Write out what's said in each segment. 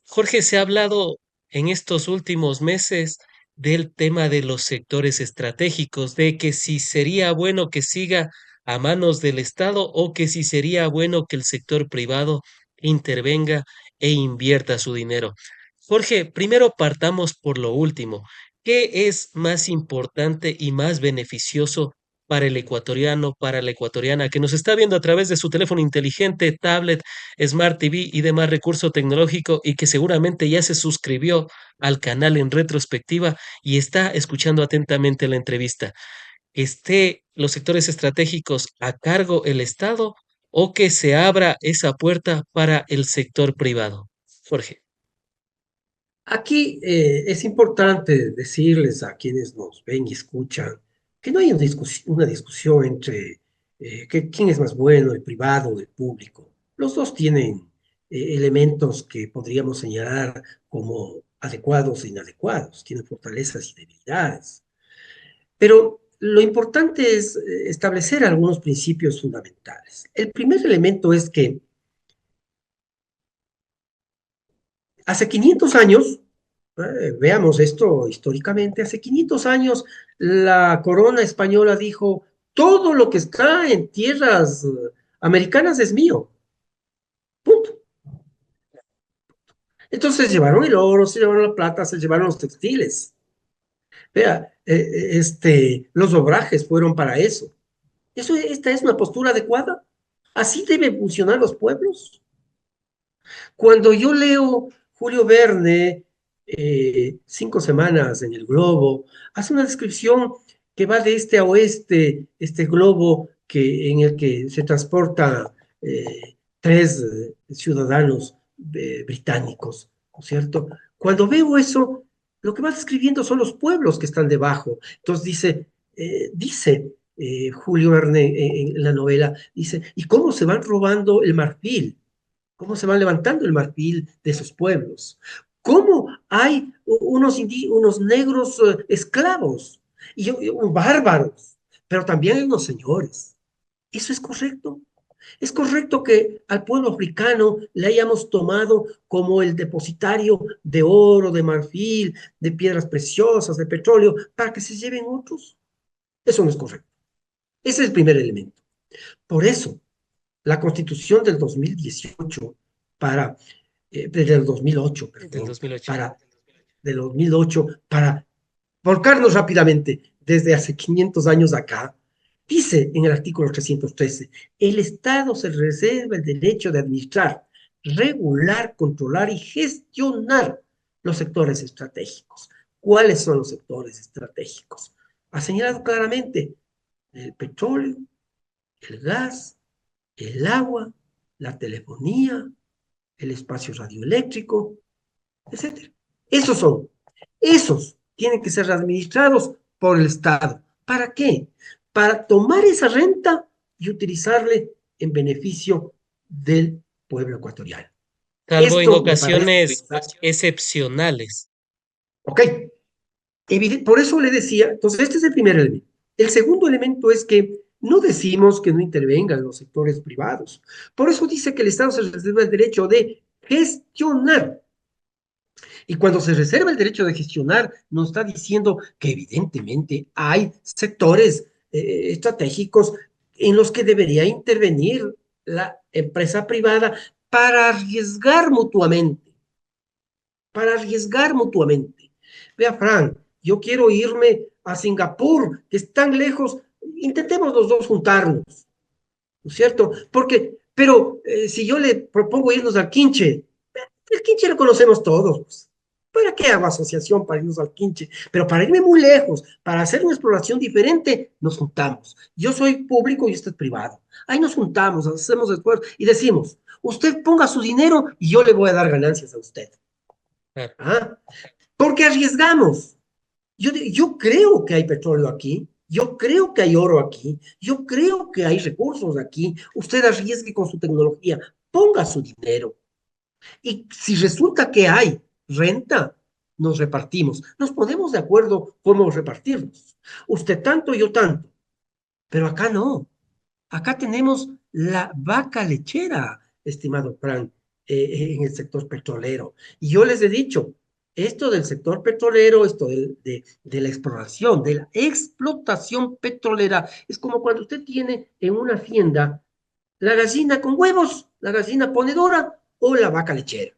Jorge, se ha hablado en estos últimos meses del tema de los sectores estratégicos, de que si sería bueno que siga a manos del Estado o que si sería bueno que el sector privado intervenga e invierta su dinero. Jorge, primero partamos por lo último. ¿Qué es más importante y más beneficioso para el ecuatoriano, para la ecuatoriana que nos está viendo a través de su teléfono inteligente, tablet, Smart TV y demás recurso tecnológico y que seguramente ya se suscribió al canal en retrospectiva y está escuchando atentamente la entrevista? ¿Esté los sectores estratégicos a cargo el Estado o que se abra esa puerta para el sector privado? Jorge. Aquí es importante decirles a quienes nos ven y escuchan que no hay una discusión entre quién es más bueno, el privado o el público. Los dos tienen elementos que podríamos señalar como adecuados e inadecuados, tienen fortalezas y debilidades. Pero lo importante es establecer algunos principios fundamentales. El primer elemento es que hace 500 años, veamos esto históricamente, hace 500 años la corona española dijo, todo lo que está en tierras americanas es mío, punto. Entonces se llevaron el oro, se llevaron la plata, se llevaron los textiles. Vea, los obrajes fueron para eso. ¿Esta es una postura adecuada? ¿Así deben funcionar los pueblos? Cuando yo leo Julio Verne, 5 semanas en el globo, hace una descripción que va de este a oeste, este globo en el que se transporta tres ciudadanos británicos, ¿no es cierto? Cuando veo eso, lo que va describiendo son los pueblos que están debajo. Entonces dice Julio Verne en la novela, dice, ¿y cómo se van robando el marfil? ¿Cómo se va levantando el marfil de esos pueblos? ¿Cómo hay unos negros esclavos y bárbaros? Pero también hay unos señores. ¿Eso es correcto? ¿Es correcto que al pueblo africano le hayamos tomado como el depositario de oro, de marfil, de piedras preciosas, de petróleo, para que se lleven otros? Eso no es correcto. Ese es el primer elemento. Por eso, la Constitución del 2018 para del 2008, Del perdón, 2008. para del 2008 para volcarnos rápidamente desde hace 500 años acá, dice en el artículo 313, el Estado se reserva el derecho de administrar, regular, controlar y gestionar los sectores estratégicos. ¿Cuáles son los sectores estratégicos? Ha señalado claramente el petróleo, el gas, el agua, la telefonía, el espacio radioeléctrico, etcétera. Esos son, esos tienen que ser administrados por el Estado. ¿Para qué? Para tomar esa renta y utilizarle en beneficio del pueblo ecuatoriano. Salvo en Esto me parece, ocasiones excepcionales. ok, por eso le decía, entonces este es el primer elemento. El segundo elemento es que no decimos que no intervengan los sectores privados. Por eso dice que el Estado se reserva el derecho de gestionar. Y cuando se reserva el derecho de gestionar, nos está diciendo que evidentemente hay sectores estratégicos en los que debería intervenir la empresa privada para arriesgar mutuamente, para arriesgar mutuamente. Vea, Fran, yo quiero irme a Singapur, que es tan lejos, intentemos los dos juntarnos, ¿no es cierto? Porque, pero si yo le propongo irnos al Quinche, el Quinche lo conocemos todos, pues. ¿Para qué hago asociación para irnos al Quinche? Pero para irme muy lejos, para hacer una exploración diferente, nos juntamos. Yo soy público y usted es privado. Ahí nos juntamos, hacemos esfuerzo y decimos, usted ponga su dinero y yo le voy a dar ganancias a usted. Claro. ¿Ah? Porque arriesgamos. Yo creo que hay petróleo aquí, yo creo que hay oro aquí, yo creo que hay recursos aquí. Usted arriesgue con su tecnología, ponga su dinero. Y si resulta que hay renta, nos repartimos. Nos ponemos de acuerdo cómo repartirnos. Usted tanto, yo tanto. Pero acá no. Acá tenemos la vaca lechera, estimado Frank. en el sector petrolero. Y yo les he dicho, esto del sector petrolero, esto de la exploración, de la explotación petrolera, es como cuando usted tiene en una hacienda la gallina con huevos, la gallina ponedora o la vaca lechera.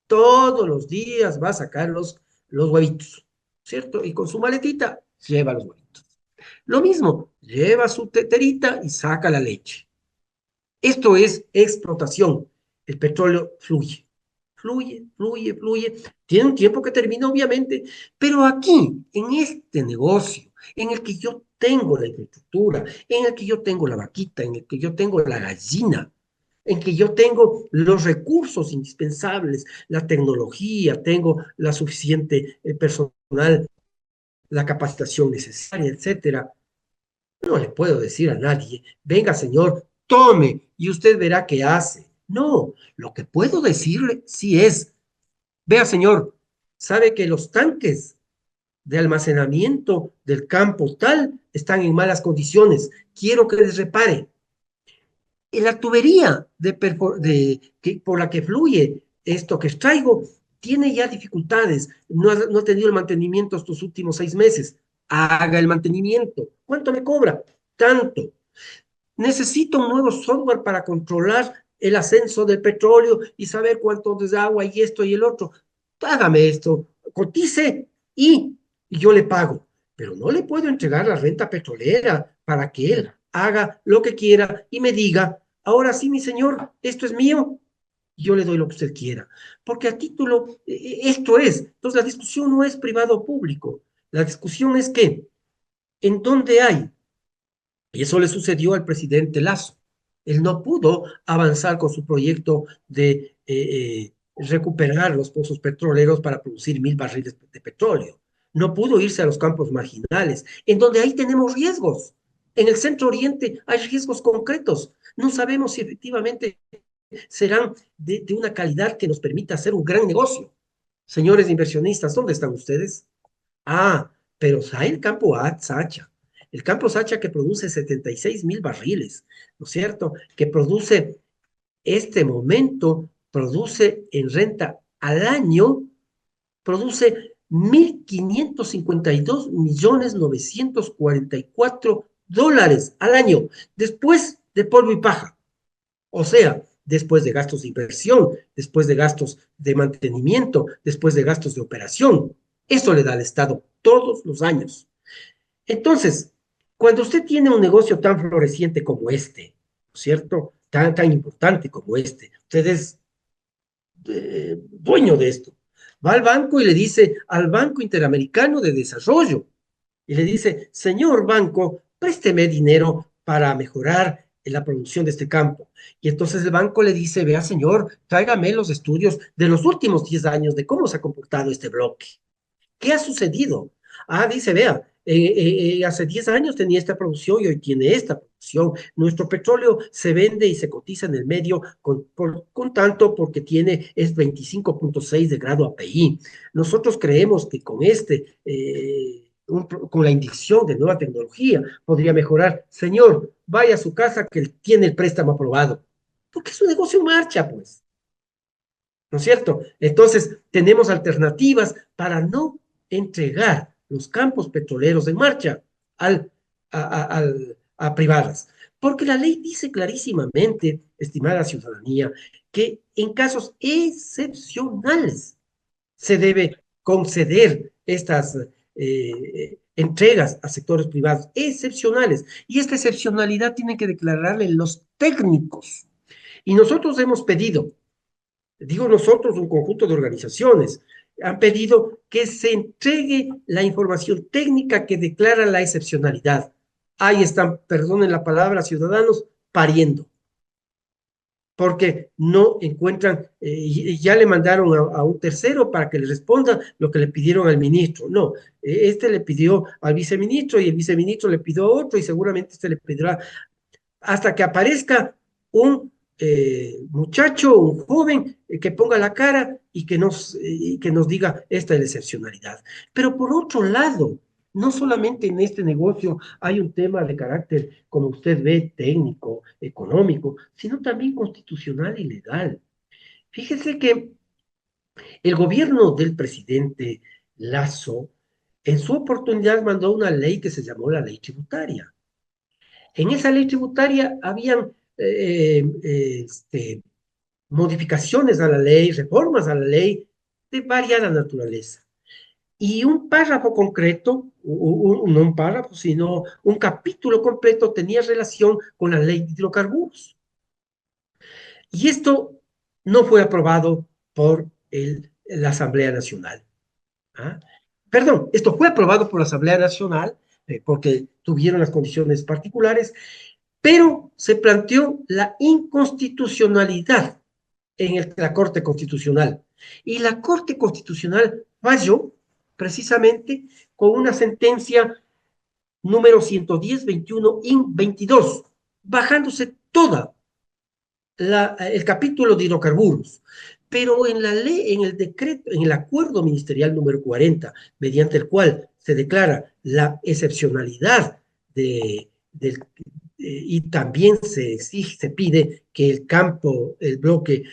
Todos los días va a sacar los huevitos, ¿cierto? Y con su maletita lleva los huevitos. Lo mismo, lleva su teterita y saca la leche. Esto es explotación. El petróleo fluye, fluye, fluye, fluye. Tiene un tiempo que termina, obviamente, pero aquí, en este negocio, en el que yo tengo la infraestructura, en el que yo tengo la vaquita, en el que yo tengo la gallina, en que yo tengo los recursos indispensables, la tecnología, tengo la suficiente personal, la capacitación necesaria, etcétera. No le puedo decir a nadie, venga señor, tome y usted verá qué hace. No, lo que puedo decirle sí es, vea señor, sabe que los tanques de almacenamiento del campo tal están en malas condiciones. Quiero que les repare. Y la tubería por la que fluye esto que extraigo tiene ya dificultades. No ha tenido el mantenimiento estos últimos 6 meses. Haga el mantenimiento. ¿Cuánto me cobra? Tanto. Necesito un nuevo software para controlar el ascenso del petróleo y saber cuánto es agua y esto y el otro. Hágame esto, cotice y yo le pago. Pero no le puedo entregar la renta petrolera para que él haga lo que quiera y me diga, ahora sí, mi señor, esto es mío, yo le doy lo que usted quiera. Porque a título, esto es. Entonces la discusión no es privado o público. La discusión es que en dónde hay y eso le sucedió al presidente Lazo. Él no pudo avanzar con su proyecto de recuperar los pozos petroleros para producir 1.000 barriles de petróleo. No pudo irse a los campos marginales, en donde ahí tenemos riesgos. En el Centro Oriente hay riesgos concretos. No sabemos si efectivamente serán de una calidad que nos permita hacer un gran negocio. Señores inversionistas, ¿dónde están ustedes? Ah, pero hay el campo Sacha. El campo Sacha que produce 76.000 barriles, ¿no es cierto? Que produce, este momento, produce en renta al año, produce 1.552.944.000 dólares al año, después de polvo y paja. O sea, después de gastos de inversión, después de gastos de mantenimiento, después de gastos de operación. Eso le da al Estado todos los años. Entonces, cuando usted tiene un negocio tan floreciente como este, ¿no es cierto? Tan importante como este, usted es dueño de esto. Va al banco y le dice al Banco Interamericano de Desarrollo, y le dice, señor banco, présteme dinero para mejorar la producción de este campo. Y entonces el banco le dice, vea señor, tráigame los estudios de los últimos 10 años de cómo se ha comportado este bloque. ¿Qué ha sucedido? Ah, dice, vea, hace 10 años tenía esta producción y hoy tiene esta producción. Nuestro petróleo se vende y se cotiza en el medio con tanto porque tiene es 25,6 de grado API. Nosotros creemos que con con la inyección de nueva tecnología podría mejorar. Señor, vaya a su casa que él tiene el préstamo aprobado. Porque es un negocio en marcha, pues. ¿No es cierto? Entonces, tenemos alternativas para no entregar los campos petroleros en marcha al, a privadas. Porque la ley dice clarísimamente, estimada ciudadanía, que en casos excepcionales se debe conceder estas entregas a sectores privados excepcionales. Y esta excepcionalidad tiene que declararle los técnicos. Y nosotros hemos pedido digo nosotros, un conjunto de organizaciones, han pedido que se entregue la información técnica que declara la excepcionalidad. Ahí están, perdonen la palabra, ciudadanos, pariendo, porque no encuentran, ya le mandaron a un tercero para que le responda lo que le pidieron al ministro. No, este le pidió al viceministro y el viceministro le pidió a otro y seguramente este le pedirá hasta que aparezca un muchacho, un joven que ponga la cara que nos diga esta es la excepcionalidad. Pero por otro lado, no solamente en este negocio hay un tema de carácter, como usted ve, técnico, económico, sino también constitucional y legal. Fíjese que el gobierno del presidente Lazo, en su oportunidad, mandó una ley que se llamó la ley tributaria. En esa ley tributaria habían modificaciones a la ley, reformas a la ley de variada naturaleza. Y un párrafo concreto, no un párrafo, sino un capítulo completo tenía relación con la ley de hidrocarburos. Y esto no fue aprobado por la Asamblea Nacional. ¿Ah? Perdón, esto fue aprobado por la Asamblea Nacional porque tuvieron las condiciones particulares, pero se planteó la inconstitucionalidad en la Corte Constitucional. Y la Corte Constitucional falló precisamente con una sentencia número 110-21-22, bajándose toda el capítulo de hidrocarburos. Pero en la ley, en el decreto, en el acuerdo ministerial número 40, mediante el cual se declara la excepcionalidad y también se exige, se pide que el campo, el bloque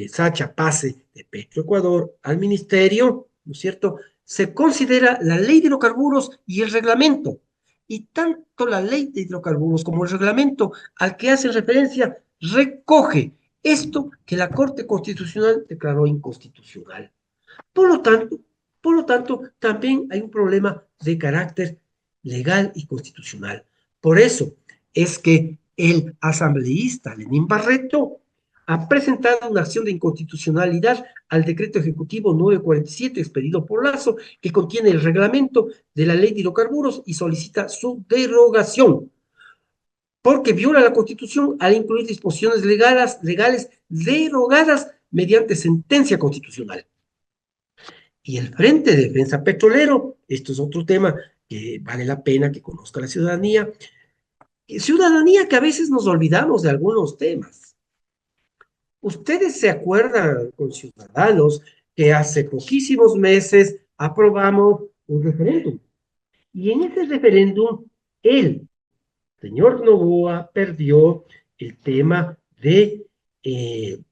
Sacha pase de Petroecuador al ministerio, ¿no es cierto? Se considera la ley de hidrocarburos y el reglamento. Y tanto la ley de hidrocarburos como el reglamento al que hacen referencia recoge esto que la Corte Constitucional declaró inconstitucional. Por lo tanto, por lo tanto, también hay un problema de carácter legal y constitucional. Por eso es que el asambleísta Lenín Barreto ha presentado una acción de inconstitucionalidad al decreto ejecutivo 947 expedido por Lazo, que contiene el reglamento de la ley de hidrocarburos y solicita su derogación porque viola la Constitución al incluir disposiciones legales derogadas mediante sentencia constitucional. Y el Frente de Defensa Petrolero, esto es otro tema que vale la pena que conozca la ciudadanía que a veces nos olvidamos de algunos temas. Ustedes se acuerdan, con ciudadanos, que hace poquísimos meses aprobamos un referéndum. Y en ese referéndum, el señor Novoa perdió el tema de el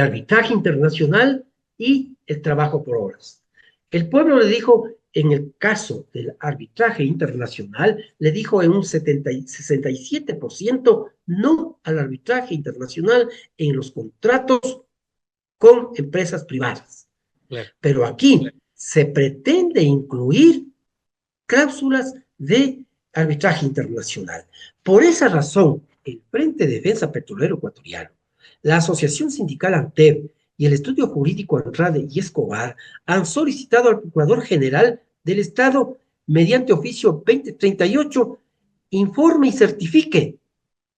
arbitraje internacional y el trabajo por horas. El pueblo le dijo, en el caso del arbitraje internacional, le dijo en un 67% no al arbitraje internacional en los contratos con empresas privadas. Claro. Pero aquí se pretende incluir cláusulas de arbitraje internacional. Por esa razón, el Frente de Defensa Petrolero Ecuatoriano, la Asociación Sindical ANTEP y el Estudio Jurídico Andrade y Escobar han solicitado al Procurador General del Estado, mediante oficio 2038, informe y certifique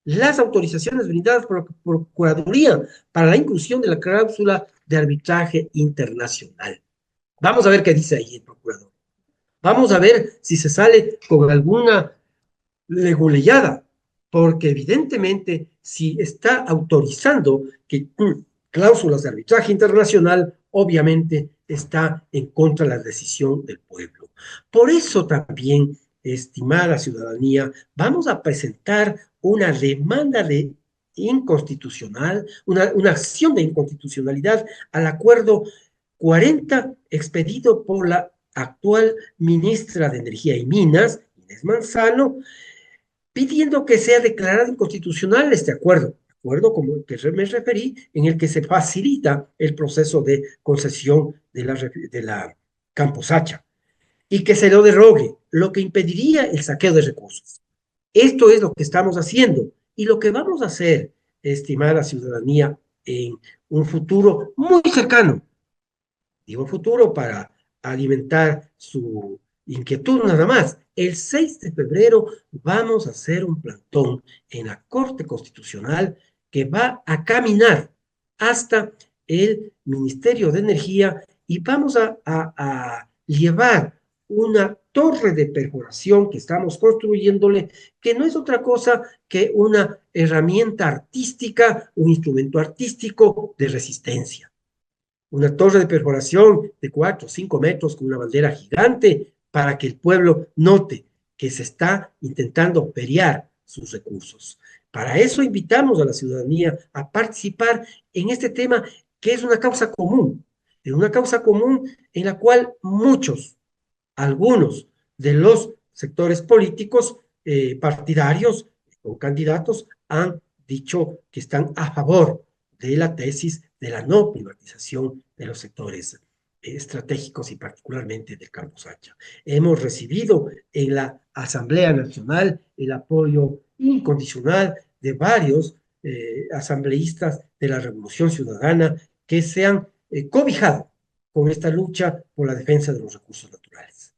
las autorizaciones brindadas por la Procuraduría para la inclusión de la cláusula de arbitraje internacional. Vamos a ver qué dice ahí el procurador. Vamos a ver si se sale con alguna leguleyada, porque evidentemente si está autorizando que cláusulas de arbitraje internacional, obviamente está en contra de la decisión del pueblo. Por eso también, estimada ciudadanía, vamos a presentar una demanda de inconstitucional, una acción de inconstitucionalidad al acuerdo 40 expedido por la actual ministra de Energía y Minas, Inés Manzano, pidiendo que sea declarado inconstitucional este acuerdo como el que me referí, en el que se facilita el proceso de concesión de la Camposacha y que se lo derogue, lo que impediría el saqueo de recursos. Esto es lo que estamos haciendo y lo que vamos a hacer, estimada ciudadanía, en un futuro muy cercano, digo futuro para alimentar su inquietud nada más. El 6 de febrero vamos a hacer un plantón en la Corte Constitucional que va a caminar hasta el Ministerio de Energía y vamos a llevar una torre de perforación que estamos construyéndole, que no es otra cosa que una herramienta artística, un instrumento artístico de resistencia. Una torre de perforación de 4 o 5 metros con una bandera gigante para que el pueblo note que se está intentando pelear sus recursos. Para eso invitamos a la ciudadanía a participar en este tema que es una causa común, en una causa común en la cual muchos, algunos de los sectores políticos partidarios o candidatos han dicho que están a favor de la tesis de la no privatización de los sectores estratégicos y particularmente del Campus Hacha. Hemos recibido en la Asamblea Nacional el apoyo incondicional de varios asambleístas de la Revolución Ciudadana que se han cobijado con esta lucha por la defensa de los recursos naturales.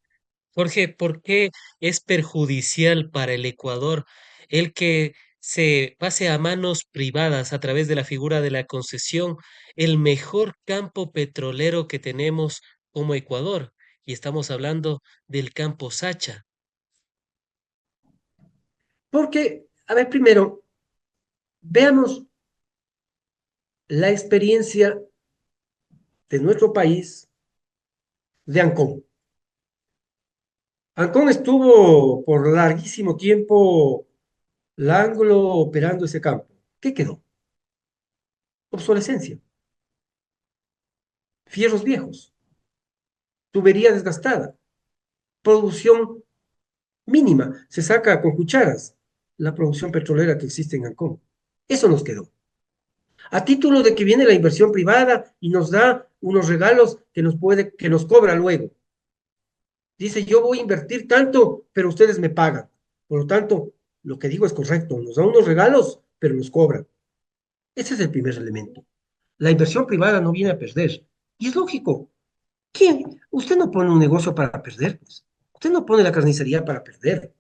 Jorge, ¿por qué es perjudicial para el Ecuador el que se pase a manos privadas a través de la figura de la concesión el mejor campo petrolero que tenemos como Ecuador? Y estamos hablando del campo Sacha. Porque, a ver, primero, veamos la experiencia de nuestro país de Ancón. Ancón estuvo por larguísimo tiempo Langlo operando ese campo. ¿Qué quedó? Obsolescencia, fierros viejos, tubería desgastada, producción mínima. Se saca con cucharas la producción petrolera que existe en Ancón. Eso nos quedó. A título de que viene la inversión privada y nos da unos regalos que nos cobra luego. Dice, yo voy a invertir tanto, pero ustedes me pagan. Por lo tanto, lo que digo es correcto. Nos da unos regalos, pero nos cobran. Ese es el primer elemento. La inversión privada no viene a perder. Y es lógico. ¿Quién? Usted no pone un negocio para perder, pues. Usted no pone la carnicería para perder.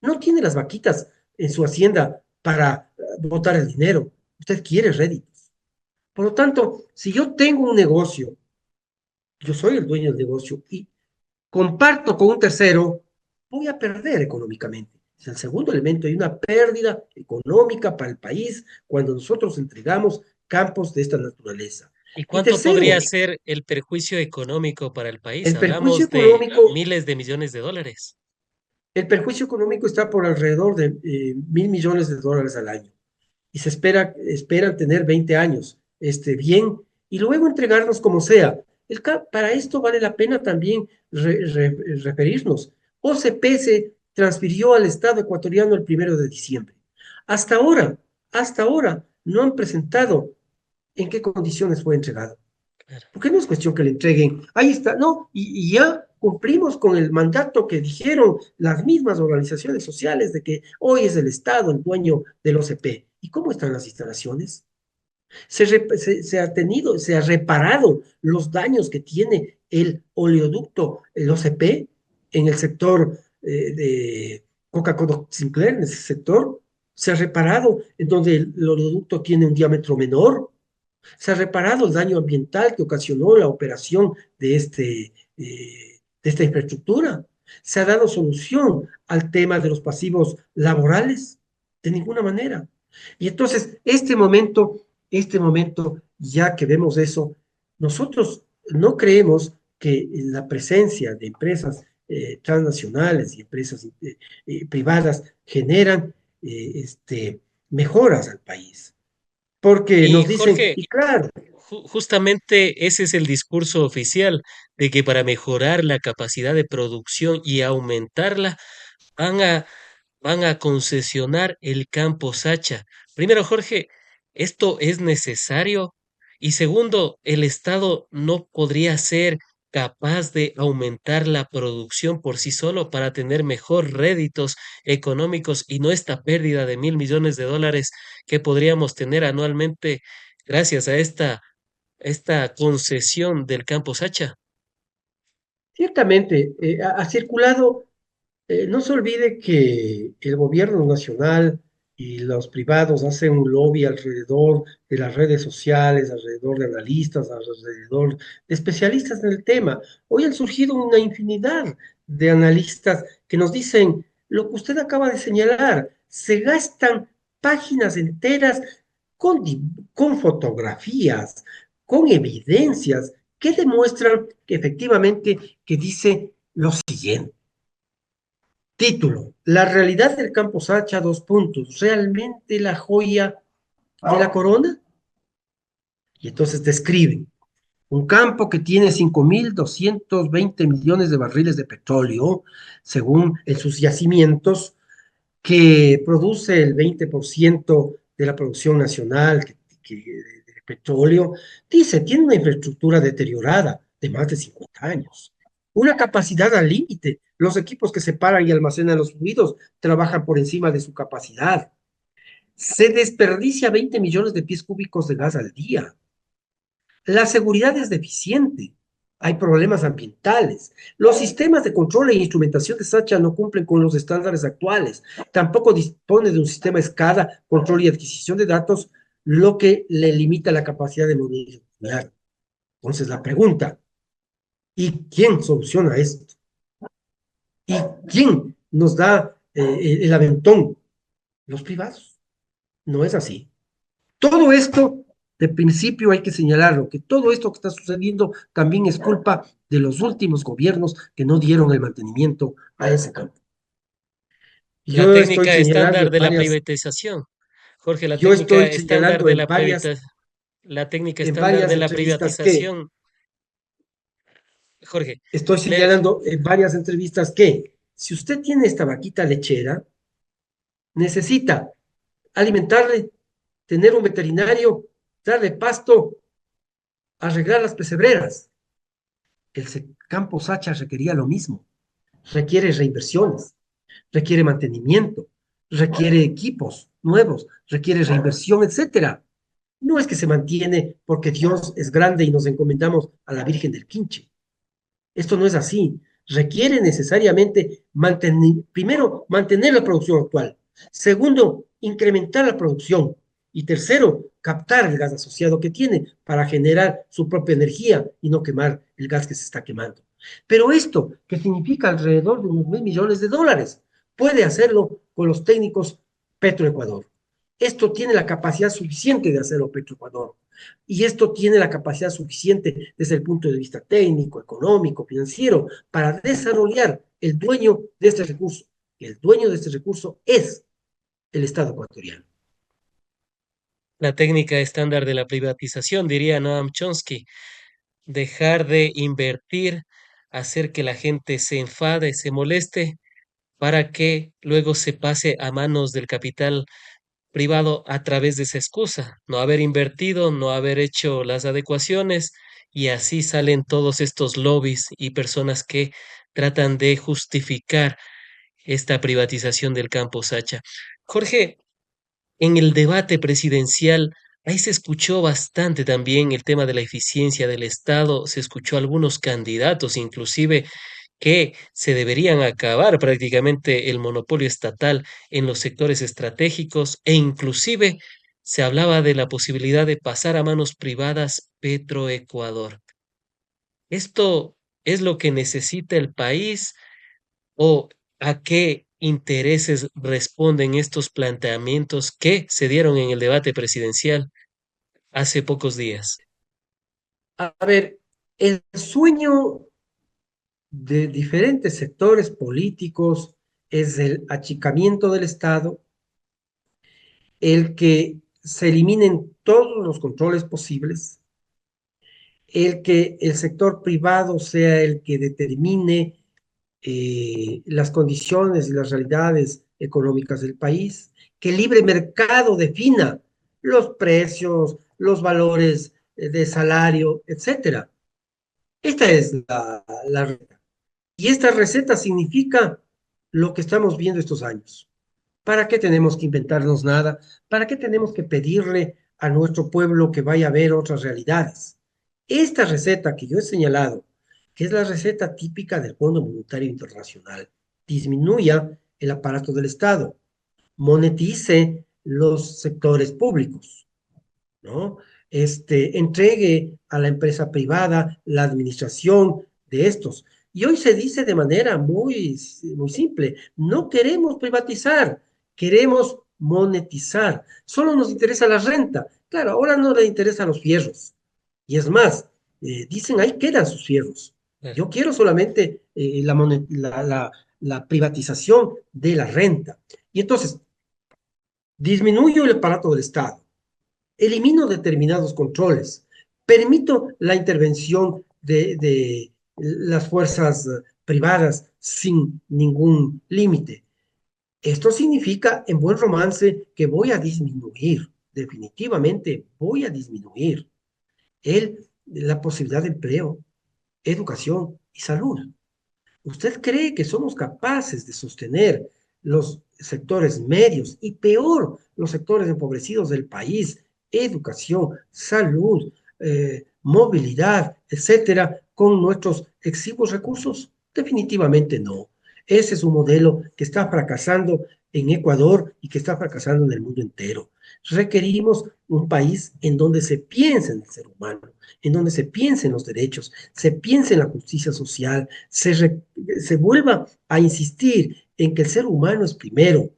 No tiene las vaquitas en su hacienda para botar el dinero. Usted quiere réditos. Por lo tanto, si yo tengo un negocio, yo soy el dueño del negocio y comparto con un tercero, voy a perder económicamente. Es el segundo elemento, hay una pérdida económica para el país cuando nosotros entregamos campos de esta naturaleza. ¿Y Y cuánto tercero, podría ser el perjuicio económico para el país? el perjuicio Hablamos de económico, miles de millones de dólares. el perjuicio económico está por alrededor de 1.000 millones de dólares al año. Y esperan tener 20 años bien y luego entregarnos como sea. Para esto vale la pena también referirnos. OCP se transfirió al Estado ecuatoriano el 1 de diciembre. Hasta ahora, hasta ahora, no han presentado en qué condiciones fue entregado. Claro. Porque no es cuestión que le entreguen. Ahí está, no, y ya cumplimos con el mandato que dijeron las mismas organizaciones sociales de que hoy es el Estado el dueño del OCP. ¿Y cómo están las instalaciones? Se ha tenido, se ha reparado los daños que tiene el oleoducto, el OCP, en el sector de Coca-Cola Sinclair, en ese sector. Se ha reparado en donde el oleoducto tiene un diámetro menor. Se ha reparado el daño ambiental que ocasionó la operación de esta infraestructura. Se ha dado solución al tema de los pasivos laborales. De ninguna manera. Y entonces, este momento, ya que vemos eso, nosotros no creemos que la presencia de empresas transnacionales y empresas privadas generan mejoras al país. Porque Y nos dicen, Jorge, y claro, justamente ese es el discurso oficial de que para mejorar la capacidad de producción y aumentarla van a, van a concesionar el campo Sacha. Primero, Jorge, ¿esto es necesario? Y segundo, ¿el Estado no podría ser capaz de aumentar la producción por sí solo para tener mejor réditos económicos y no esta pérdida de 1.000 millones de dólares que podríamos tener anualmente gracias a esta concesión del campo Sacha? ciertamente ha circulado. No se olvide que el gobierno nacional y los privados hacen un lobby alrededor de las redes sociales, alrededor de analistas, alrededor de especialistas en el tema. Hoy han surgido una infinidad de analistas que nos dicen lo que usted acaba de señalar. Se gastan páginas enteras con fotografías, con evidencias que demuestran que efectivamente que dice lo siguiente. Título, la realidad del campo Sacha, dos puntos, ¿realmente la joya de la corona? Y entonces describe un campo que tiene 5.220 millones de barriles de petróleo, según en sus yacimientos, que produce el 20% de la producción nacional de petróleo. Dice, tiene una infraestructura deteriorada de más de 50 años, una capacidad al límite. Los equipos que separan y almacenan los fluidos trabajan por encima de su capacidad. Se desperdicia 20 millones de pies cúbicos de gas al día. La seguridad es deficiente. Hay problemas ambientales. Los sistemas de control e instrumentación de Sacha no cumplen con los estándares actuales. Tampoco dispone de un sistema SCADA, control y adquisición de datos, lo que le limita la capacidad de monitorear. Entonces, la pregunta, ¿y quién soluciona esto? ¿Y quién nos da el aventón? Los privados. No es así. Todo esto, de principio hay que señalarlo, que todo esto que está sucediendo también es culpa de los últimos gobiernos que no dieron el mantenimiento a ese campo. La Yo estoy técnica señalando estándar de la privatización. Jorge, la yo técnica estoy estándar señalando de la técnica en estándar varias de la entrevistas que, privatización. Jorge, estoy le, señalando en varias entrevistas que, si usted tiene esta vaquita lechera, necesita alimentarle, tener un veterinario, darle pasto, arreglar las pesebreras. Campo Sacha requería lo mismo, requiere reinversiones, requiere mantenimiento, requiere equipos nuevos, requiere reinversión, etcétera. No es que se mantiene porque Dios es grande y nos encomendamos a la Virgen del Quinche. Esto no es así. Requiere necesariamente primero, mantener la producción actual. Segundo, incrementar la producción. Y tercero, captar el gas asociado que tiene para generar su propia energía y no quemar el gas que se está quemando. Pero esto, que significa alrededor de unos $1.000 millones, puede hacerlo con los técnicos Petroecuador. Esto tiene la capacidad suficiente de hacerlo Petroecuador. Y esto tiene la capacidad suficiente desde el punto de vista técnico, económico, financiero, para desarrollar el dueño de este recurso. El dueño de este recurso es el Estado ecuatoriano. la técnica estándar de la privatización, diría Noam Chomsky, dejar de invertir, hacer que la gente se enfade, se moleste, para que luego se pase a manos del capital privado a través de esa excusa, no haber invertido, no haber hecho las adecuaciones, y así salen todos estos lobbies y personas que tratan de justificar esta privatización del campo Sacha. Jorge, en el debate presidencial, ahí se escuchó bastante también el tema de la eficiencia del Estado, se escuchó algunos candidatos inclusive que se deberían acabar prácticamente el monopolio estatal en los sectores estratégicos, e inclusive se hablaba de la posibilidad de pasar a manos privadas Petroecuador. ¿Esto es lo que necesita el país o a qué intereses responden estos planteamientos que se dieron en el debate presidencial hace pocos días? A ver, el sueño de diferentes sectores políticos es el achicamiento del Estado, el que se eliminen todos los controles posibles, el que el sector privado sea el que determine las condiciones y las realidades económicas del país, que el libre mercado defina los precios, los valores de salario, etcétera. Esta es la receta. Y esta receta significa lo que estamos viendo estos años. ¿Para qué tenemos que inventarnos nada? ¿Para qué tenemos que pedirle a nuestro pueblo que vaya a ver otras realidades? Esta receta que yo he señalado, que es la receta típica del Fondo Monetario Internacional, disminuya el aparato del Estado, monetice los sectores públicos, ¿no? Entregue a la empresa privada la administración de estos. Y hoy se dice de manera muy simple, no queremos privatizar, queremos monetizar. Solo nos interesa la renta. Claro, ahora no le interesan los fierros. Y es más, dicen, ahí quedan sus fierros. Claro. Yo quiero solamente la privatización de la renta. Y entonces, disminuyo el aparato del Estado, elimino determinados controles, permito la intervención de las fuerzas privadas sin ningún límite. Esto significa, en buen romance, que voy a disminuir, definitivamente voy a disminuir la posibilidad de empleo, educación y salud. ¿Usted cree que somos capaces de sostener los sectores medios y peor, los sectores empobrecidos del país, educación, salud, movilidad, etcétera, con nuestros exiguos recursos? Definitivamente no. Ese es un modelo que está fracasando en Ecuador y que está fracasando en el mundo entero. Requerimos un país en donde se piense en el ser humano, en donde se piense en los derechos, se piense en la justicia social, se vuelva a insistir en que el ser humano es primero.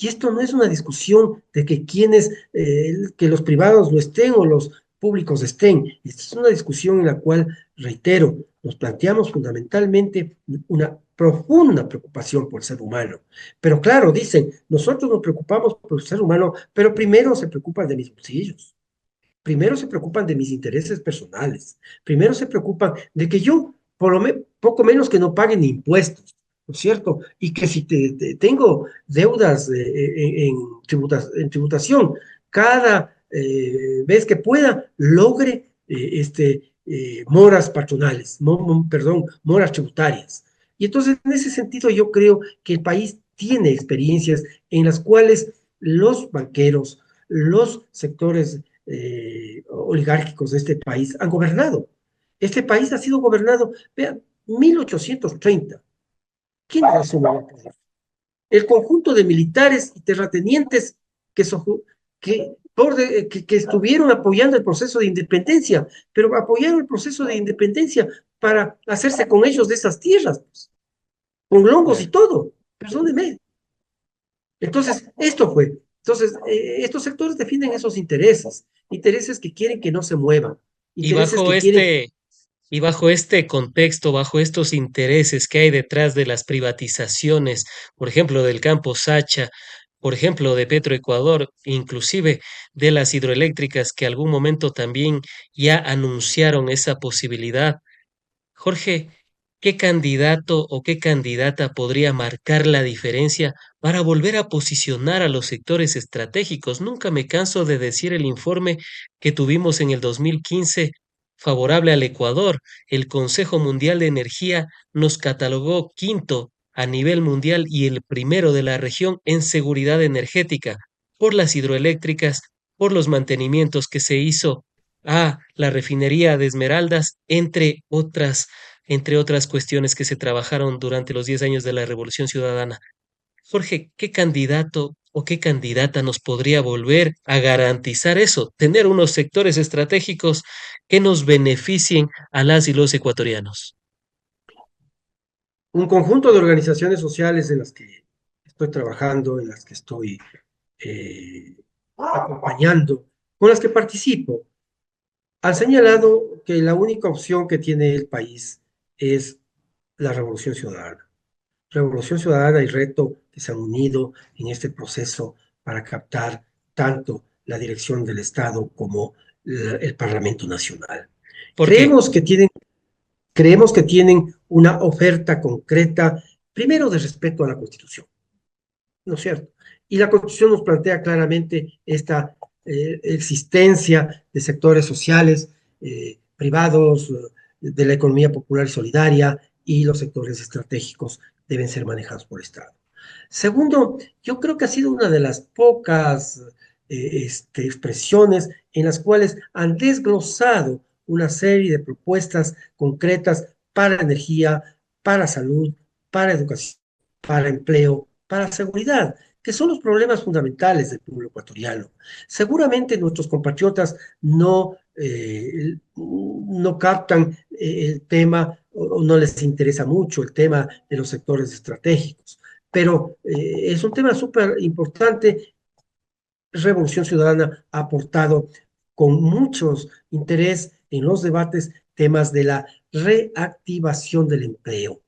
Y esto no es una discusión de que que los privados lo estén o los públicos estén. Esta es una discusión en la cual, reitero, nos planteamos fundamentalmente una profunda preocupación por el ser humano. Pero claro, dicen, nosotros nos preocupamos por el ser humano, pero primero se preocupan de mis bolsillos. Primero se preocupan de mis intereses personales. Primero se preocupan de que yo, poco menos que no pague ni impuestos, ¿no es cierto? Y que si tengo deudas en tributación, cada vez que pueda, logre moras patronales, perdón, moras tributarias. Y entonces, en ese sentido, yo creo que el país tiene experiencias en las cuales los banqueros, los sectores oligárquicos de este país han gobernado. Este país ha sido gobernado, vean, 1830. ¿Quién asumió el poder? El conjunto de militares y terratenientes que, que estuvieron apoyando el proceso de independencia, pero apoyaron el proceso de independencia para hacerse con ellos de esas tierras, pues, con longos y Claro. todo. Perdóneme. Entonces, esto fue. Entonces, estos sectores defienden esos intereses, intereses que quieren que no se muevan, Y intereses bajo que quieren. este contexto, bajo estos intereses que hay detrás de las privatizaciones, por ejemplo, del campo Sacha, por ejemplo, de Petroecuador, inclusive de las hidroeléctricas que algún momento también ya anunciaron esa posibilidad. Jorge, ¿qué candidato o qué candidata podría marcar la diferencia para volver a posicionar a los sectores estratégicos? Nunca me canso de decir el informe que tuvimos en el 2015 favorable al Ecuador. El Consejo Mundial de Energía nos catalogó quinto a nivel mundial y el primero de la región en seguridad energética por las hidroeléctricas, por los mantenimientos que se hizo a la refinería de Esmeraldas, entre otras cuestiones que se trabajaron durante los 10 años de la Revolución Ciudadana. Jorge, ¿qué candidato o qué candidata nos podría volver a garantizar eso? Tener unos sectores estratégicos que nos beneficien a las y los ecuatorianos. Un conjunto de organizaciones sociales en las que estoy trabajando, en las que estoy acompañando, con las que participo, han señalado que la única opción que tiene el país es la revolución ciudadana. Revolución Ciudadana y Reto que se han unido en este proceso para captar tanto la dirección del Estado como el Parlamento Nacional. Porque, Creemos que tienen, creemos que tienen una oferta concreta, primero de respeto a la Constitución, ¿no es cierto? Y la Constitución nos plantea claramente esta existencia de sectores sociales, privados, de la economía popular y solidaria, y los sectores estratégicos deben ser manejados por el Estado. Segundo, yo creo que ha sido una de las pocas expresiones en las cuales han desglosado una serie de propuestas concretas para energía, para salud, para educación, para empleo, para seguridad, que son los problemas fundamentales del pueblo ecuatoriano. Seguramente nuestros compatriotas no captan el tema o no les interesa mucho el tema de los sectores estratégicos, pero es un tema súper importante. Revolución Ciudadana ha aportado con muchos interés en los debates temas de la reactivación del empleo.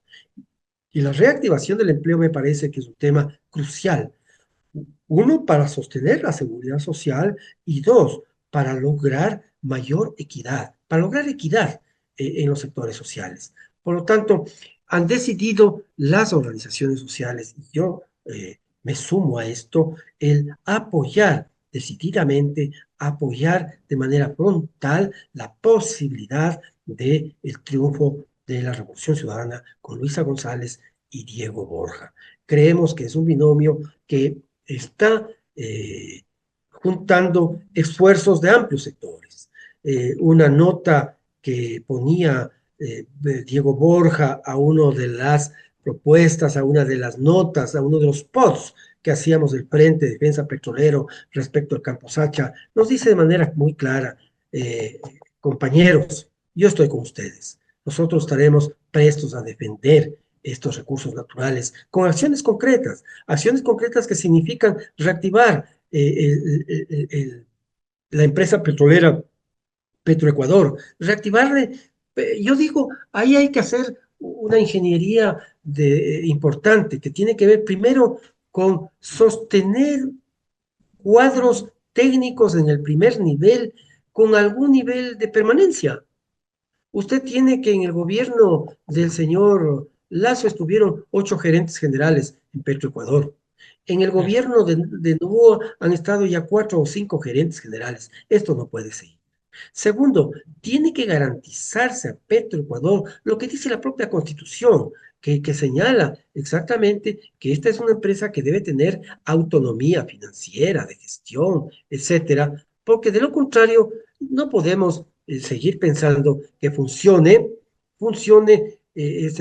Y la reactivación del empleo me parece que es un tema crucial. Uno, para sostener la seguridad social y dos, para lograr mayor equidad, para lograr equidad en los sectores sociales. Por lo tanto, han decidido las organizaciones sociales, y yo me sumo a esto, el apoyar decididamente, apoyar de manera frontal la posibilidad de el triunfo de la Revolución Ciudadana con Luisa González y Diego Borja. Creemos que es un binomio que está juntando esfuerzos de amplios sectores. Una nota que ponía Diego Borja a una de las propuestas, a una de las notas, a uno de los posts que hacíamos del Frente de Defensa Petrolero respecto al Campo Sacha, nos dice de manera muy clara, compañeros, yo estoy con ustedes. Nosotros estaremos prestos a defender estos recursos naturales con acciones concretas que significan reactivar la empresa petrolera Petroecuador, reactivarle. Yo digo, ahí hay que hacer una ingeniería importante que tiene que ver primero con sostener cuadros técnicos en el primer nivel con algún nivel de permanencia. Usted tiene que en el gobierno del señor Lazo estuvieron 8 gerentes generales en Petroecuador. En el Mm. gobierno de Novoa han estado ya 4 o 5 gerentes generales. Esto no puede seguir. Segundo, tiene que garantizarse a Petroecuador lo que dice la propia Constitución, que señala exactamente que esta es una empresa que debe tener autonomía financiera, de gestión, etcétera, porque de lo contrario no podemos seguir pensando que funcione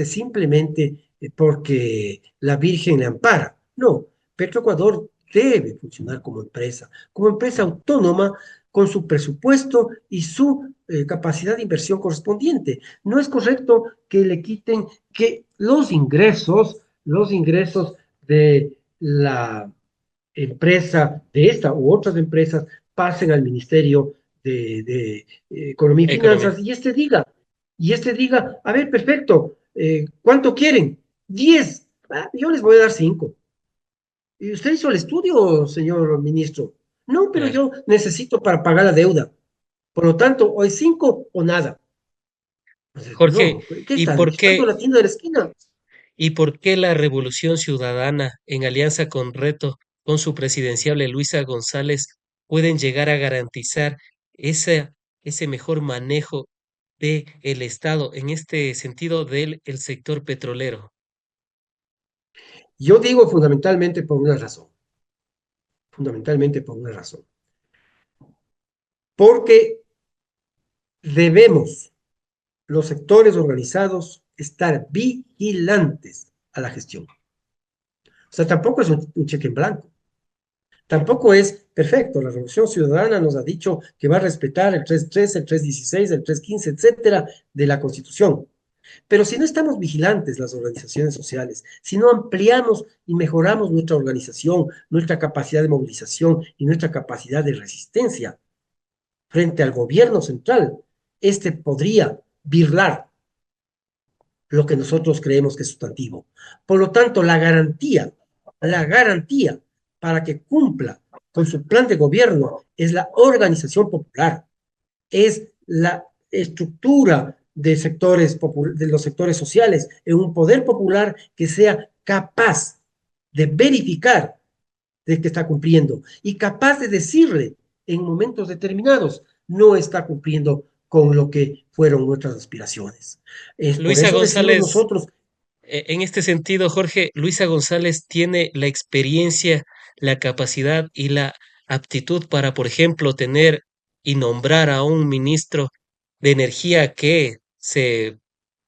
simplemente porque la Virgen le ampara. No, Petroecuador debe funcionar como empresa autónoma con su presupuesto y su capacidad de inversión correspondiente. No es correcto que le quiten que los ingresos de la empresa, de esta u otras empresas, pasen al Ministerio de Economía y Economía. Finanzas y este diga, a ver, perfecto, ¿cuánto quieren? 10. Yo les voy a dar 5. ¿Y usted hizo el estudio, señor ministro? No, pero Claro. yo necesito para pagar la deuda. Por lo tanto, o es 5 o nada. Entonces, Jorge, no, ¿qué ¿y están? por ¿Quitando qué, la tienda de la esquina? y por qué la Revolución Ciudadana, en alianza con Reto, con su presidenciable Luisa González, pueden llegar a garantizar ese, ese mejor manejo del Estado, en este sentido del el sector petrolero? Yo digo fundamentalmente por una razón. Fundamentalmente por una razón. Porque debemos, los sectores organizados, estar vigilantes a la gestión. O sea, tampoco es un cheque en blanco. Tampoco es perfecto. La Revolución Ciudadana nos ha dicho que va a respetar el 3.13, el 3.16, el 3.15, etcétera, de la Constitución. Pero si no estamos vigilantes las organizaciones sociales, si no ampliamos y mejoramos nuestra organización, nuestra capacidad de movilización y nuestra capacidad de resistencia frente al gobierno central, este podría birlar lo que nosotros creemos que es sustantivo. Por lo tanto, la garantía para que cumpla con su plan de gobierno es la organización popular, es la estructura de los sectores sociales en un poder popular que sea capaz de verificar de que está cumpliendo y capaz de decirle en momentos determinados no está cumpliendo con lo que fueron nuestras aspiraciones. Es por Luisa eso decimos González, nosotros, en este sentido, Jorge, Luisa González tiene la experiencia, la capacidad y la aptitud para, por ejemplo, tener y nombrar a un ministro de energía que se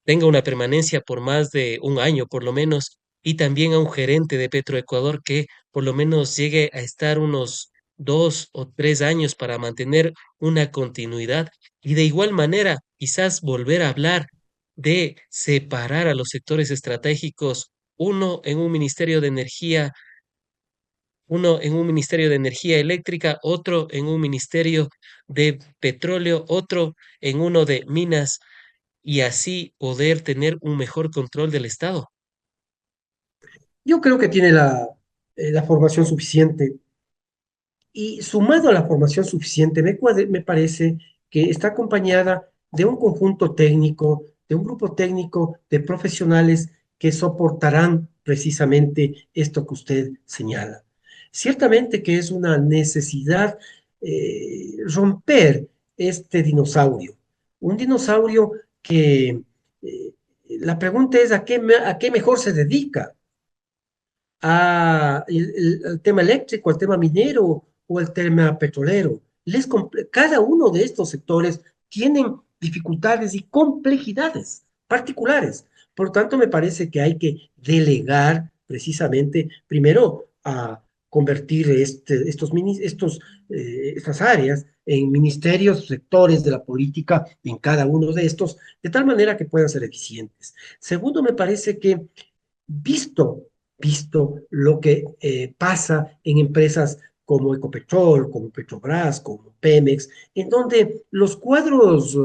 tenga una permanencia por más de un año, por lo menos, y también a un gerente de Petroecuador que por lo menos llegue a estar unos 2 o 3 años para mantener una continuidad y de igual manera quizás volver a hablar de separar a los sectores estratégicos, uno en un ministerio de energía eléctrica, otro en un ministerio de petróleo, otro en uno de minas y así poder tener un mejor control del Estado. Yo creo que tiene la formación suficiente y sumado a la formación suficiente, me parece que está acompañada de un conjunto técnico, de un grupo técnico de profesionales que soportarán precisamente esto que usted señala. Ciertamente que es una necesidad romper este dinosaurio, un dinosaurio que la pregunta es a qué mejor se dedica al tema eléctrico, al tema minero o al tema petrolero. Cada uno de estos sectores tienen dificultades y complejidades particulares. Por lo tanto, me parece que hay que delegar precisamente, primero, a convertir estas áreas en ministerios, sectores de la política en cada uno de estos, de tal manera que puedan ser eficientes. Segundo, me parece que visto, visto lo que pasa en empresas como Ecopetrol, como Petrobras, como Pemex, en donde los cuadros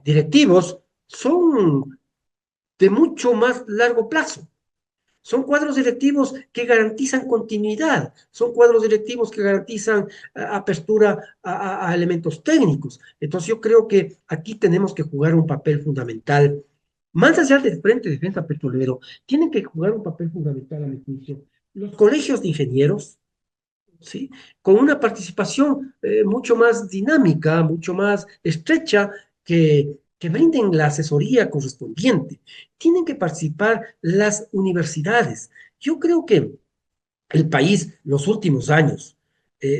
directivos son de mucho más largo plazo. Son cuadros directivos que garantizan continuidad, son cuadros directivos que garantizan apertura a elementos técnicos. Entonces yo creo que aquí tenemos que jugar un papel fundamental. Más allá del Frente de Defensa Petrolero, tienen que jugar un papel fundamental, a mi juicio, los colegios de ingenieros, ¿sí? Con una participación mucho más dinámica, mucho más estrecha, que brinden la asesoría correspondiente. Tienen que participar las universidades. Yo creo que el país, los últimos años,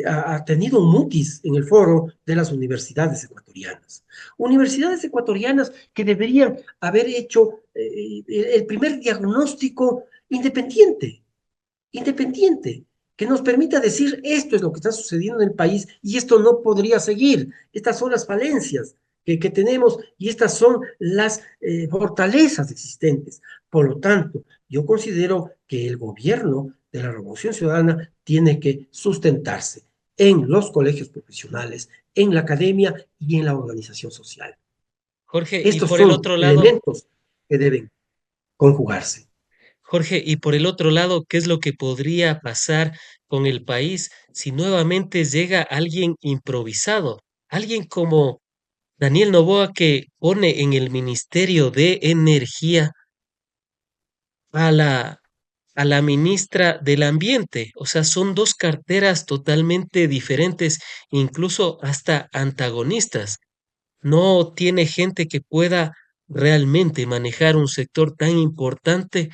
ha tenido un mutis en el foro de las universidades ecuatorianas. Universidades ecuatorianas que deberían haber hecho el primer diagnóstico independiente, independiente, que nos permita decir esto es lo que está sucediendo en el país y esto no podría seguir. Estas son las falencias que tenemos y estas son las fortalezas existentes. Por lo tanto, yo considero que el gobierno de la Revolución Ciudadana tiene que sustentarse en los colegios profesionales, en la academia y en la organización social. Jorge, y Estos por el son otro lado, elementos que deben conjugarse. Jorge, y por el otro lado, ¿qué es lo que podría pasar con el país si nuevamente llega alguien improvisado? Alguien como Daniel Noboa que pone en el Ministerio de Energía a a la ministra del Ambiente. O sea, son dos carteras totalmente diferentes, incluso hasta antagonistas. No tiene gente que pueda realmente manejar un sector tan importante.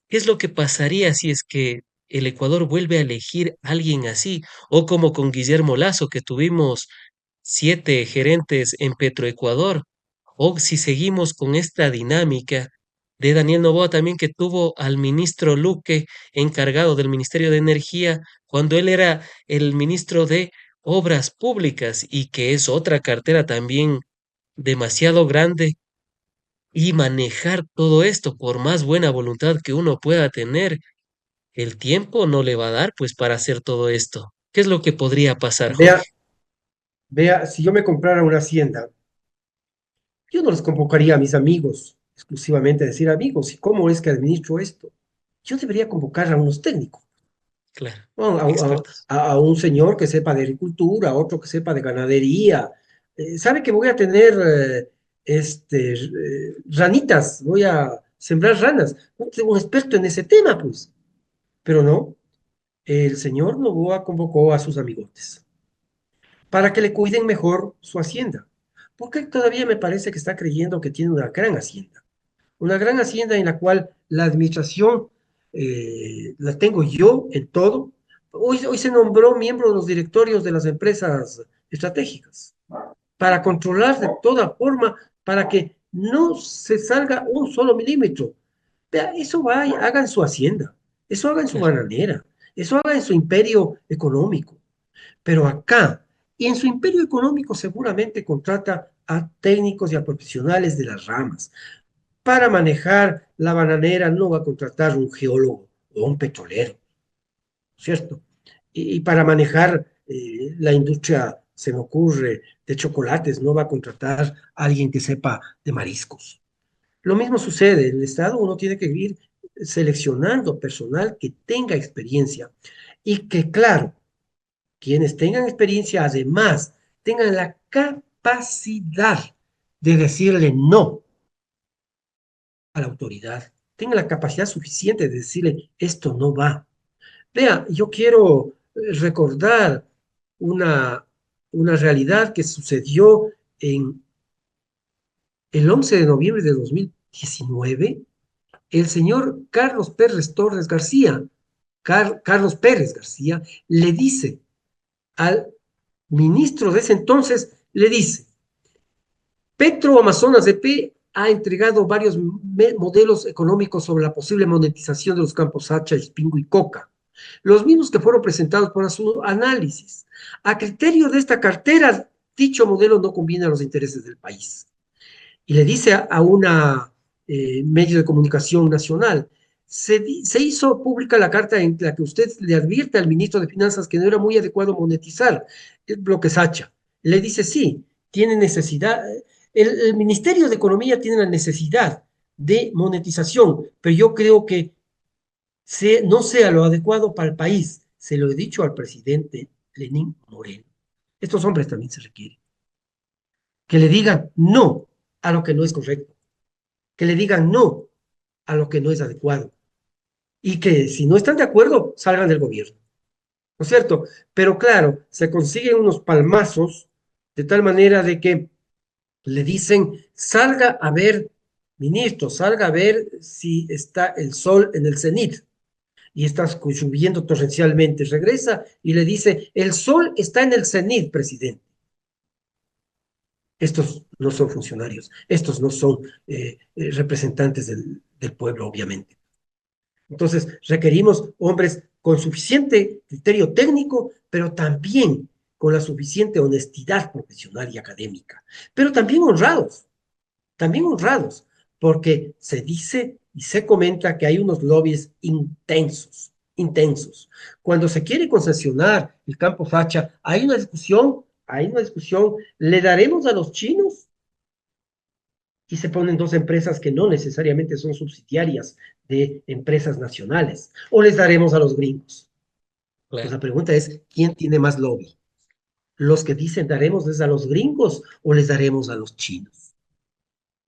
¿Qué es lo que pasaría si es que el Ecuador vuelve a elegir a alguien así? O como con Guillermo Lazo, que tuvimos 7 gerentes en Petroecuador. O si seguimos con esta dinámica de Daniel Noboa también, que tuvo al ministro Luque encargado del Ministerio de Energía cuando él era el ministro de Obras Públicas y que es otra cartera también demasiado grande y manejar todo esto, por más buena voluntad que uno pueda tener, el tiempo no le va a dar pues para hacer todo esto. ¿Qué es lo que podría pasar, Vea, Jorge? vea, si yo me comprara una hacienda, yo no les convocaría a mis amigos exclusivamente a decir, amigos, ¿y cómo es que administro esto? Yo debería convocar a unos técnicos, Claro, ¿no? expertos. A un señor que sepa de agricultura, a otro que sepa de ganadería. ¿Sabe que voy a tener ranitas? Voy a sembrar ranas. Un experto en ese tema, pues. Pero no, el señor Novoa convocó a sus amigotes para que le cuiden mejor su hacienda, porque todavía me parece que está creyendo que tiene una gran hacienda en la cual la administración la tengo yo en todo. Hoy se nombró miembro de los directorios de las empresas estratégicas para controlar de toda forma, para que no se salga un solo milímetro. Vea, eso va, haga en su hacienda, eso haga en su Claro. bananera, eso haga en su imperio económico. Pero acá, y en su imperio económico seguramente contrata a técnicos y a profesionales de las ramas. Para manejar la bananera no va a contratar un geólogo o un petrolero, ¿cierto? Y para manejar la industria, se me ocurre, de chocolates, no va a contratar a alguien que sepa de mariscos. Lo mismo sucede, en el Estado uno tiene que ir, seleccionando personal que tenga experiencia y que, claro, quienes tengan experiencia además tengan la capacidad de decirle no a la autoridad, tengan la capacidad suficiente de decirle esto no va. Vea, yo quiero recordar una, una realidad que sucedió en el 11 de noviembre de 2019. El señor Carlos Pérez Torres García, Carlos Pérez García, le dice al ministro de ese entonces, le dice, Petro Amazonas EP ha entregado varios modelos económicos sobre la posible monetización de los campos Hacha, Ispingo y Coca, los mismos que fueron presentados para su análisis. A criterio de esta cartera, dicho modelo no conviene a los intereses del país. Y le dice a una medio de comunicación nacional, se hizo pública la carta en la que usted le advierte al ministro de Finanzas que no era muy adecuado monetizar el bloque Sacha. Le dice, sí, tiene necesidad, el Ministerio de Economía tiene la necesidad de monetización, pero yo creo que no sea lo adecuado para el país. Se lo he dicho al presidente Lenín Moreno. Estos hombres también se requieren. Que le digan no a lo que no es correcto, que le digan no a lo que no es adecuado y que si no están de acuerdo, salgan del gobierno, ¿no es cierto? Pero claro, se consiguen unos palmazos de tal manera de que le dicen, salga a ver, ministro, salga a ver si está el sol en el cenit y está lloviendo torrencialmente. Regresa y le dice, el sol está en el cenit, presidente. Estos no son funcionarios, estos no son representantes del pueblo, obviamente. Entonces, requerimos hombres con suficiente criterio técnico, pero también con la suficiente honestidad profesional y académica, pero también honrados, porque se dice y se comenta que hay unos lobbies intensos, intensos. Cuando se quiere concesionar el campo Facha, hay una discusión, ¿le daremos a los chinos? Y se ponen dos empresas que no necesariamente son subsidiarias de empresas nacionales. ¿O les daremos a los gringos? Pues Claro. la pregunta es, ¿quién tiene más lobby? ¿Los que dicen daremos a los gringos o les daremos a los chinos?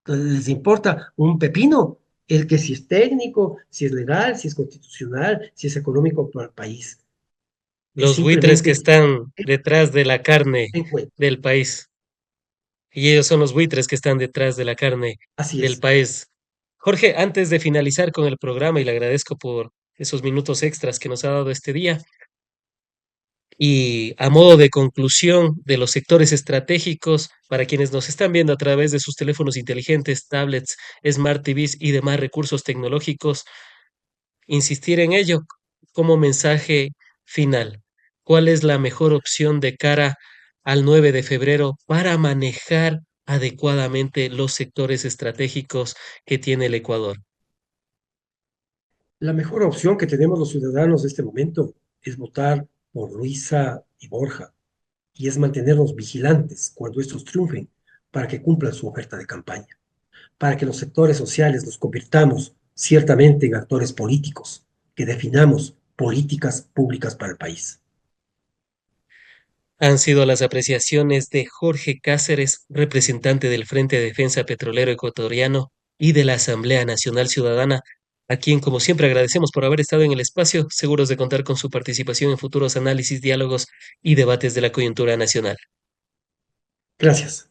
Entonces, les importa un pepino el que si es técnico, si es legal, si es constitucional, si es económico para el país. Es Los buitres que simplemente están detrás de la carne encuentro. del país. Y ellos son los buitres que están detrás de la carne Así del es. país. Jorge, antes de finalizar con el programa, y le agradezco por esos minutos extras que nos ha dado este día, y a modo de conclusión de los sectores estratégicos, para quienes nos están viendo a través de sus teléfonos inteligentes, tablets, Smart TVs y demás recursos tecnológicos, insistir en ello como mensaje final. ¿Cuál es la mejor opción de cara al 9 de febrero para manejar adecuadamente los sectores estratégicos que tiene el Ecuador? La mejor opción que tenemos los ciudadanos de este momento es votar por Luisa y Borja y es mantenernos vigilantes cuando estos triunfen para que cumplan su oferta de campaña, para que los sectores sociales los convirtamos ciertamente en actores políticos, que definamos políticas públicas para el país. Han sido las apreciaciones de Jorge Cáceres, representante del Frente de Defensa Petrolero Ecuatoriano y de la Asamblea Nacional Ciudadana, a quien, como siempre, agradecemos por haber estado en el espacio, seguros de contar con su participación en futuros análisis, diálogos y debates de la coyuntura nacional. Gracias.